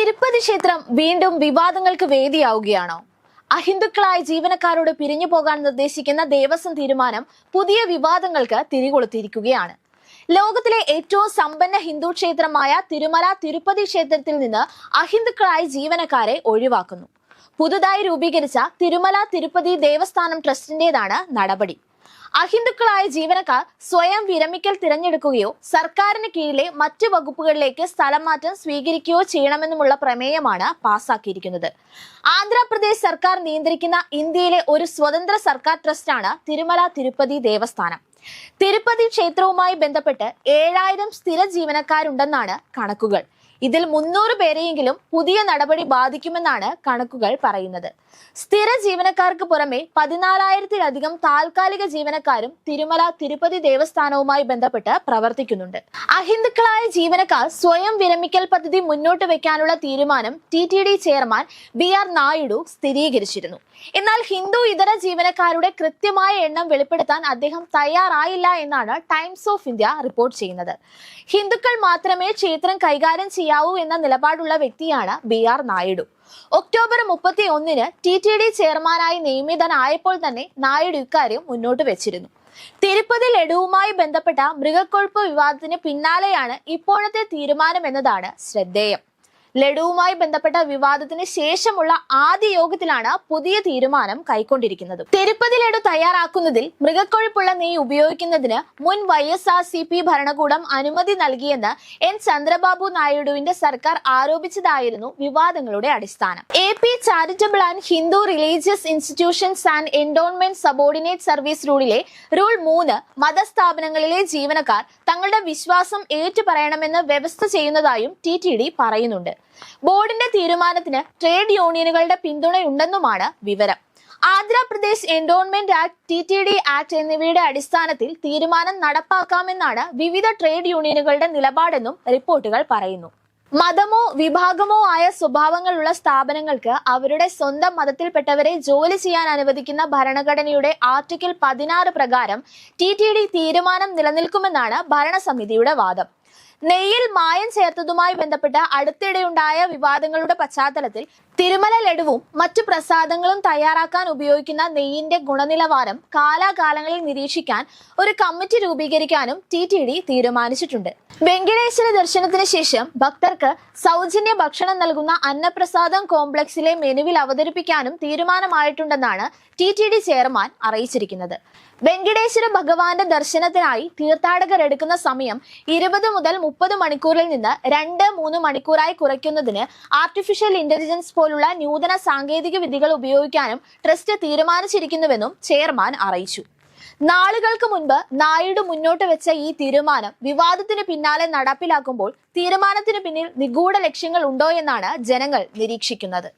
തിരുപ്പതി ക്ഷേത്രം വീണ്ടും വിവാദങ്ങൾക്ക് വേദിയാവുകയാണോ? അഹിന്ദുക്കളായ ജീവനക്കാരോട് പിരിഞ്ഞു പോകാൻ നിർദ്ദേശിക്കുന്ന ദേവസ്വം തീരുമാനം പുതിയ വിവാദങ്ങൾക്ക് തിരികൊളുത്തിയിരിക്കുകയാണ്. ലോകത്തിലെ ഏറ്റവും സമ്പന്ന ഹിന്ദു ക്ഷേത്രമായ തിരുമല തിരുപ്പതി ക്ഷേത്രത്തിൽ നിന്ന് അഹിന്ദുക്കളായ ജീവനക്കാരെ ഒഴിവാക്കുന്നു. പുതുതായി രൂപീകരിച്ച തിരുമല തിരുപ്പതി ദേവസ്ഥാനം ട്രസ്റ്റിന്റേതാണ് നടപടി. അഹിന്ദുക്കളായ ജീവനക്കാർ സ്വയം വിരമിക്കൽ തിരഞ്ഞെടുക്കുകയോ സർക്കാരിന് കീഴിലെ മറ്റു വകുപ്പുകളിലേക്ക് സ്ഥലം മാറ്റം സ്വീകരിക്കുകയോ ചെയ്യണമെന്നുമുള്ള പ്രമേയമാണ് പാസാക്കിയിരിക്കുന്നത്. ആന്ധ്രാപ്രദേശ് സർക്കാർ നിയന്ത്രിക്കുന്ന ഇന്ത്യയിലെ ഒരു സ്വതന്ത്ര സർക്കാർ ട്രസ്റ്റാണ് തിരുമല തിരുപ്പതി ദേവസ്ഥാനം. തിരുപ്പതി ക്ഷേത്രവുമായി ബന്ധപ്പെട്ട് 7000 സ്ഥിര ജീവനക്കാരുണ്ടെന്നാണ് കണക്കുകൾ. ഇതിൽ 300 പേരെയെങ്കിലും പുതിയ നടപടി ബാധിക്കുമെന്നാണ് കണക്കുകൾ പറയുന്നത്. സ്ഥിര ജീവനക്കാർക്ക് പുറമെ 14,000-ലധികം താൽക്കാലിക ജീവനക്കാരും തിരുമല തിരുപ്പതി ദേവസ്ഥാനവുമായി ബന്ധപ്പെട്ട് പ്രവർത്തിക്കുന്നുണ്ട്. അഹിന്ദുക്കളായ ജീവനക്കാർ സ്വയം വിരമിക്കൽ പദ്ധതി മുന്നോട്ട് വെക്കാനുള്ള തീരുമാനം TTD ചെയർമാൻ BR നായിഡു സ്ഥിരീകരിച്ചിരുന്നു. എന്നാൽ ഹിന്ദു ഇതര ജീവനക്കാരുടെ കൃത്യമായ എണ്ണം വെളിപ്പെടുത്താൻ അദ്ദേഹം തയ്യാറായില്ല എന്നാണ് ടൈംസ് ഓഫ് ഇന്ത്യ റിപ്പോർട്ട് ചെയ്യുന്നത്. ഹിന്ദുക്കൾ മാത്രമേ ക്ഷേത്രം കൈകാര്യം ചെയ്യാവൂ എന്ന നിലപാടുള്ള വ്യക്തിയാണ് BR നായിഡു. ഒക്ടോബർ 31-ന് TTD ചെയർമാനായി നിയമിതനായപ്പോൾ തന്നെ നായിഡു ഇക്കാര്യം മുന്നോട്ട് വെച്ചിരുന്നു. തിരുപ്പതി ലഡുവുമായി ബന്ധപ്പെട്ട മൃഗക്കൊഴുപ്പ് വിവാദത്തിന് പിന്നാലെയാണ് ഇപ്പോഴത്തെ തീരുമാനം എന്നതാണ് ശ്രദ്ധേയം. ലഡുവുമായി ബന്ധപ്പെട്ട വിവാദത്തിന് ശേഷമുള്ള ആദ്യ യോഗത്തിലാണ് പുതിയ തീരുമാനം കൈക്കൊണ്ടിരിക്കുന്നത്. തിരുപ്പതി ലഡു തയ്യാറാക്കുന്നതിൽ മൃഗക്കൊഴുപ്പുള്ള നെയ്യ് ഉപയോഗിക്കുന്നതിന് മുൻ YSRCP ഭരണകൂടം അനുമതി നൽകിയെന്ന് N ചന്ദ്രബാബു നായിഡുവിന്റെ സർക്കാർ ആരോപിച്ചതായിരുന്നു വിവാദങ്ങളുടെ അടിസ്ഥാനം. AP charitable and Hindu religious institutions and endowment subordinate service റൂളിലെ റൂൾ 3 മതസ്ഥാപനങ്ങളിലെ ജീവനക്കാർ തങ്ങളുടെ വിശ്വാസം ഏറ്റുപറയണമെന്ന് വ്യവസ്ഥ ചെയ്യുന്നതായും TTD പറയുന്നുണ്ട്. ബോർഡിന്റെ തീരുമാനത്തിന് ട്രേഡ് യൂണിയനുകളുടെ പിന്തുണയുണ്ടെന്നുമാണ് വിവരം. Andhra Pradesh endowment act, TTD act എന്നിവയുടെ അടിസ്ഥാനത്തിൽ തീരുമാനം നടപ്പാക്കാമെന്നാണ് വിവിധ ട്രേഡ് യൂണിയനുകളുടെ നിലപാടെന്നും റിപ്പോർട്ടുകൾ പറയുന്നു. മതമോ വിഭാഗമോ ആയ സ്വഭാവങ്ങളുള്ള സ്ഥാപനങ്ങൾക്ക് അവരുടെ സ്വന്തം മതത്തിൽപ്പെട്ടവരെ ജോലി ചെയ്യാൻ അനുവദിക്കുന്ന ഭരണഘടനയുടെ ആർട്ടിക്കിൾ 16 പ്രകാരം TTD തീരുമാനം നിലനിൽക്കുമെന്നാണ് ഭരണസമിതിയുടെ വാദം. നെയ്യിൽ മായം ചേർത്തതുമായി ബന്ധപ്പെട്ട അടുത്തിടെയുണ്ടായ വിവാദങ്ങളുടെ പശ്ചാത്തലത്തിൽ തിരുമല ലഡുവും മറ്റു പ്രസാദങ്ങളും തയ്യാറാക്കാൻ ഉപയോഗിക്കുന്ന നെയ്യിന്റെ ഗുണനിലവാരം കാലാകാലങ്ങളിൽ നിരീക്ഷിക്കാൻ ഒരു കമ്മിറ്റി രൂപീകരിക്കാനും TTD തീരുമാനിച്ചിട്ടുണ്ട്. വെങ്കടേശ്വര ദർശനത്തിന് ശേഷം ഭക്തർക്ക് സൗജന്യ ഭക്ഷണം നൽകുന്ന അന്നപ്രസാദം കോംപ്ലക്സിലെ മെനുവിൽ അവതരിപ്പിക്കാനും തീരുമാനമായിട്ടുണ്ടെന്നാണ് TTD ചെയർമാൻ അറിയിച്ചിരിക്കുന്നത്. വെങ്കടേശ്വര ഭഗവാന്റെ ദർശനത്തിനായി തീർത്ഥാടകർ എടുക്കുന്ന സമയം 20 മുതൽ 30 മണിക്കൂറിൽ നിന്ന് 2-3 മണിക്കൂറായി കുറയ്ക്കുന്നതിന് ആർട്ടിഫിഷ്യൽ ഇന്റലിജൻസ് പോലുള്ള നൂതന സാങ്കേതിക വിദ്യകൾ ഉപയോഗിക്കാനും ട്രസ്റ്റ് തീരുമാനിച്ചിരിക്കുന്നുവെന്നും ചെയർമാൻ അറിയിച്ചു. നാളുകൾക്ക് മുൻപ് നായിഡു മുന്നോട്ട് വെച്ച ഈ തീരുമാനം വിവാദത്തിന് പിന്നാലെ നടപ്പിലാക്കുമ്പോൾ തീരുമാനത്തിന് പിന്നിൽ നിഗൂഢ ലക്ഷ്യങ്ങൾ ഉണ്ടോ എന്നാണ് ജനങ്ങൾ നിരീക്ഷിക്കുന്നത്.